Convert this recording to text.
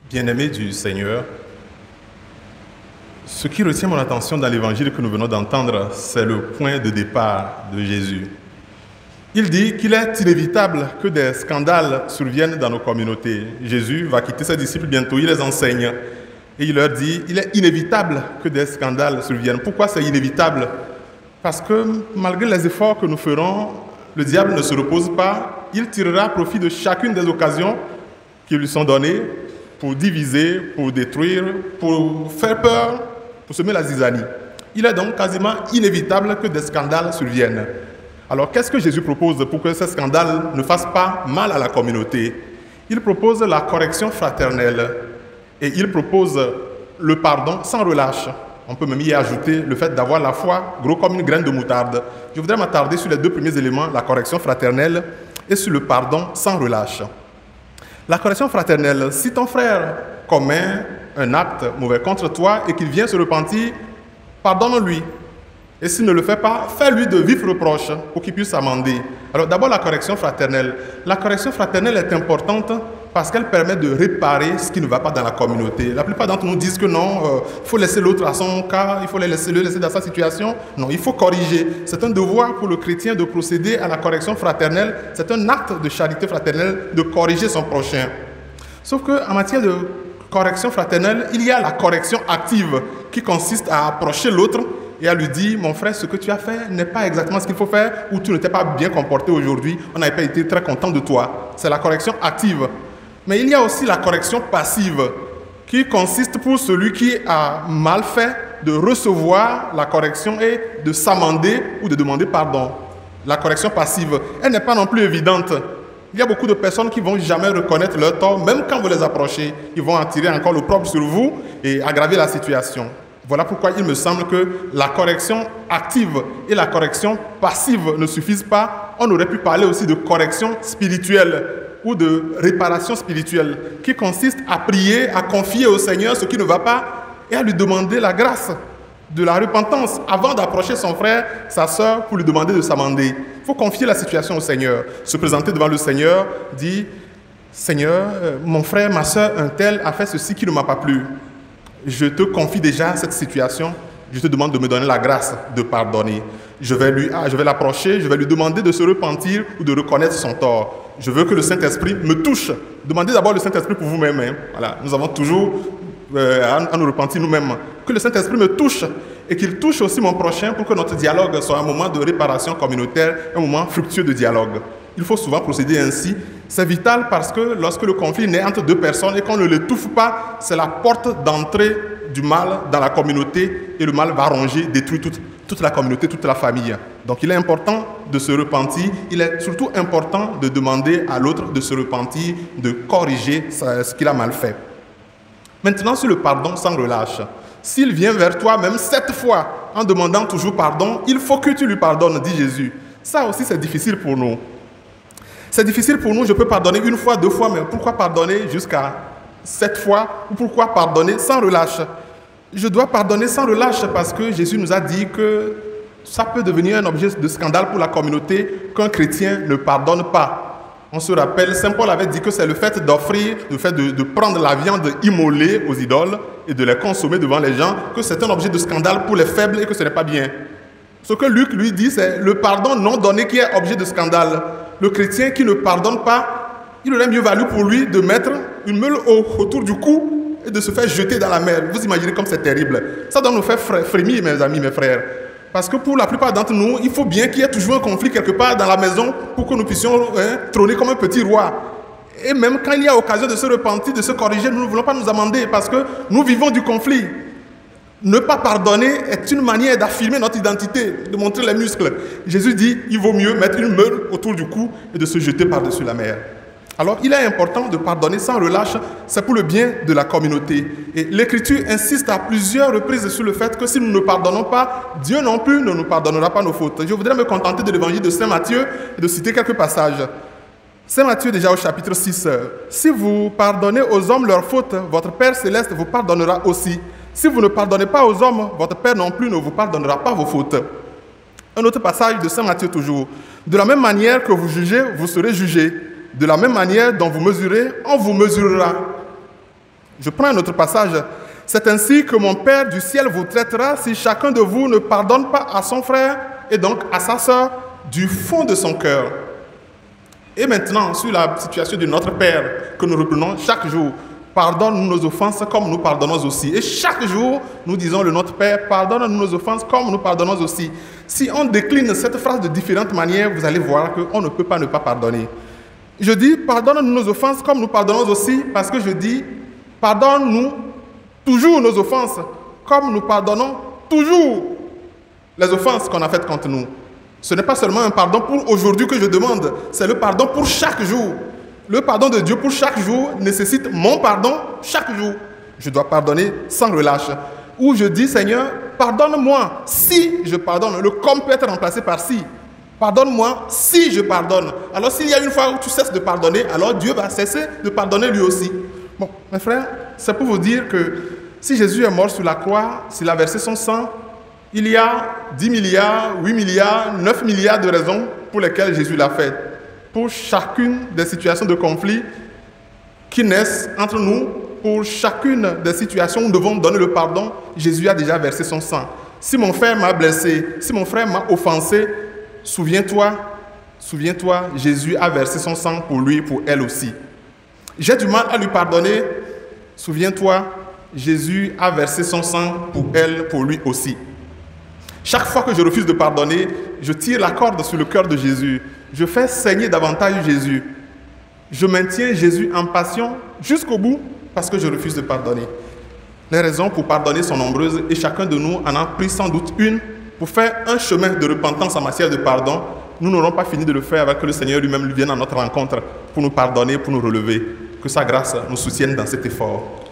Bien-aimés du Seigneur, ce qui retient mon attention dans l'évangile que nous venons d'entendre, c'est le point de départ de Jésus. Il dit qu'il est inévitable que des scandales surviennent dans nos communautés. Jésus va quitter ses disciples bientôt, il les enseigne et il leur dit il est inévitable que des scandales surviennent. Pourquoi c'est inévitable? Parce que malgré les efforts que nous ferons, le diable ne se repose pas, il tirera profit de chacune des occasions qui lui sont données pour diviser, pour détruire, pour faire peur, pour semer la zizanie. Il est donc quasiment inévitable que des scandales surviennent. Alors, qu'est-ce que Jésus propose pour que ces scandales ne fassent pas mal à la communauté? Il propose la correction fraternelle et il propose le pardon sans relâche. On peut même y ajouter le fait d'avoir la foi gros comme une graine de moutarde. Je voudrais m'attarder sur les deux premiers éléments, la correction fraternelle et sur le pardon sans relâche. La correction fraternelle, si ton frère commet un acte mauvais contre toi et qu'il vient se repentir, pardonne-lui. Et s'il ne le fait pas, fais-lui de vifs reproches pour qu'il puisse s'amender. Alors d'abord la correction fraternelle. La correction fraternelle est importante parce qu'elle permet de réparer ce qui ne va pas dans la communauté. La plupart d'entre nous disent que non, il faut laisser l'autre à son cas, il faut le laisser dans sa situation. Non, il faut corriger. C'est un devoir pour le chrétien de procéder à la correction fraternelle. C'est un acte de charité fraternelle de corriger son prochain. Sauf qu'en matière de correction fraternelle, il y a la correction active qui consiste à approcher l'autre et à lui dire, mon frère, ce que tu as fait n'est pas exactement ce qu'il faut faire ou tu ne t'es pas bien comporté aujourd'hui, on n'a pas été très content de toi. C'est la correction active. Mais il y a aussi la correction passive qui consiste pour celui qui a mal fait de recevoir la correction et de s'amender ou de demander pardon. La correction passive, elle n'est pas non plus évidente. Il y a beaucoup de personnes qui ne vont jamais reconnaître leur tort, même quand vous les approchez, ils vont attirer encore l'opprobre sur vous et aggraver la situation. Voilà pourquoi il me semble que la correction active et la correction passive ne suffisent pas. On aurait pu parler aussi de correction spirituelle ou de réparation spirituelle qui consiste à prier, à confier au Seigneur ce qui ne va pas et à lui demander la grâce de la repentance avant d'approcher son frère, sa sœur, pour lui demander de s'amender. Il faut confier la situation au Seigneur, se présenter devant le Seigneur, dire « Seigneur, mon frère, ma sœur, un tel a fait ceci qui ne m'a pas plu. Je te confie déjà cette situation, je te demande de me donner la grâce de pardonner. Je vais l'approcher, je vais lui demander de se repentir ou de reconnaître son tort. Je veux que le Saint-Esprit me touche. Demandez d'abord le Saint-Esprit pour vous-même. Hein. Voilà. Nous avons toujours à nous repentir nous-mêmes. Que le Saint-Esprit me touche et qu'il touche aussi mon prochain pour que notre dialogue soit un moment de réparation communautaire, un moment fructueux de dialogue. Il faut souvent procéder ainsi. C'est vital parce que lorsque le conflit naît entre deux personnes et qu'on ne l'étouffe pas, c'est la porte d'entrée du mal dans la communauté et le mal va ronger, détruire toute la communauté, toute la famille. Donc il est important de se repentir, il est surtout important de demander à l'autre de se repentir, de corriger ce qu'il a mal fait. Maintenant sur le pardon sans relâche. S'il vient vers toi même 7 fois en demandant toujours pardon, il faut que tu lui pardonnes, dit Jésus. Ça aussi c'est difficile pour nous. C'est difficile pour nous, je peux pardonner 1 fois, 2 fois, mais pourquoi pardonner jusqu'à 7 fois? Ou pourquoi pardonner sans relâche? Je dois pardonner sans relâche parce que Jésus nous a dit que ça peut devenir un objet de scandale pour la communauté qu'un chrétien ne pardonne pas. On se rappelle, Saint Paul avait dit que c'est le fait d'offrir, le fait de prendre la viande immolée aux idoles et de les consommer devant les gens, que c'est un objet de scandale pour les faibles et que ce n'est pas bien. Ce que Luc lui dit, c'est le pardon non donné qui est objet de scandale. Le chrétien qui ne pardonne pas, il aurait mieux valu pour lui de mettre une meule autour du cou et de se faire jeter dans la mer. Vous imaginez comme c'est terrible. Ça doit nous faire frémir, mes amis, mes frères. Parce que pour la plupart d'entre nous, il faut bien qu'il y ait toujours un conflit quelque part dans la maison pour que nous puissions trôner comme un petit roi. Et même quand il y a occasion de se repentir, de se corriger, nous ne voulons pas nous amender parce que nous vivons du conflit. Ne pas pardonner est une manière d'affirmer notre identité, de montrer les muscles. Jésus dit, il vaut mieux mettre une meule autour du cou et de se jeter par-dessus la mer. Alors, il est important de pardonner sans relâche, c'est pour le bien de la communauté. Et l'Écriture insiste à plusieurs reprises sur le fait que si nous ne pardonnons pas, Dieu non plus ne nous pardonnera pas nos fautes. Je voudrais me contenter de l'évangile de Saint Matthieu et de citer quelques passages. Saint Matthieu, déjà au chapitre 6, « Si vous pardonnez aux hommes leurs fautes, votre Père céleste vous pardonnera aussi. Si vous ne pardonnez pas aux hommes, votre Père non plus ne vous pardonnera pas vos fautes. » Un autre passage de Saint Matthieu toujours. « De la même manière que vous jugez, vous serez jugés. De la même manière dont vous mesurez, on vous mesurera. » Je prends un autre passage. C'est ainsi que mon Père du ciel vous traitera si chacun de vous ne pardonne pas à son frère et donc à sa sœur du fond de son cœur. Et maintenant, sur la situation de notre Père que nous reprenons chaque jour, pardonne-nous nos offenses comme nous pardonnons aussi. Et chaque jour, nous disons le Notre Père, pardonne-nous nos offenses comme nous pardonnons aussi. Si on décline cette phrase de différentes manières, vous allez voir qu'on ne peut pas ne pas pardonner. Je dis, pardonne-nous nos offenses comme nous pardonnons aussi, parce que je dis, pardonne-nous toujours nos offenses, comme nous pardonnons toujours les offenses qu'on a faites contre nous. Ce n'est pas seulement un pardon pour aujourd'hui que je demande, c'est le pardon pour chaque jour. Le pardon de Dieu pour chaque jour nécessite mon pardon chaque jour. Je dois pardonner sans relâche. Ou je dis, Seigneur, pardonne-moi si je pardonne. Le comme peut être remplacé par si. Pardonne-moi si je pardonne. Alors s'il y a une fois où tu cesses de pardonner, alors Dieu va cesser de pardonner lui aussi. Bon, mes frères, c'est pour vous dire que si Jésus est mort sur la croix, s'il a versé son sang, il y a 10 milliards, 8 milliards, 9 milliards de raisons pour lesquelles Jésus l'a fait. Pour chacune des situations de conflit qui naissent entre nous, pour chacune des situations où nous devons donner le pardon, Jésus a déjà versé son sang. Si mon frère m'a blessé, si mon frère m'a offensé, souviens-toi, Jésus a versé son sang pour lui et pour elle aussi. J'ai du mal à lui pardonner, souviens-toi, Jésus a versé son sang pour elle, pour lui aussi. Chaque fois que je refuse de pardonner, je tire la corde sur le cœur de Jésus. Je fais saigner davantage Jésus. Je maintiens Jésus en passion jusqu'au bout parce que je refuse de pardonner. Les raisons pour pardonner sont nombreuses et chacun de nous en a pris sans doute une pour faire un chemin de repentance en matière de pardon. Nous n'aurons pas fini de le faire avant que le Seigneur lui-même vienne à notre rencontre pour nous pardonner, pour nous relever. Que sa grâce nous soutienne dans cet effort.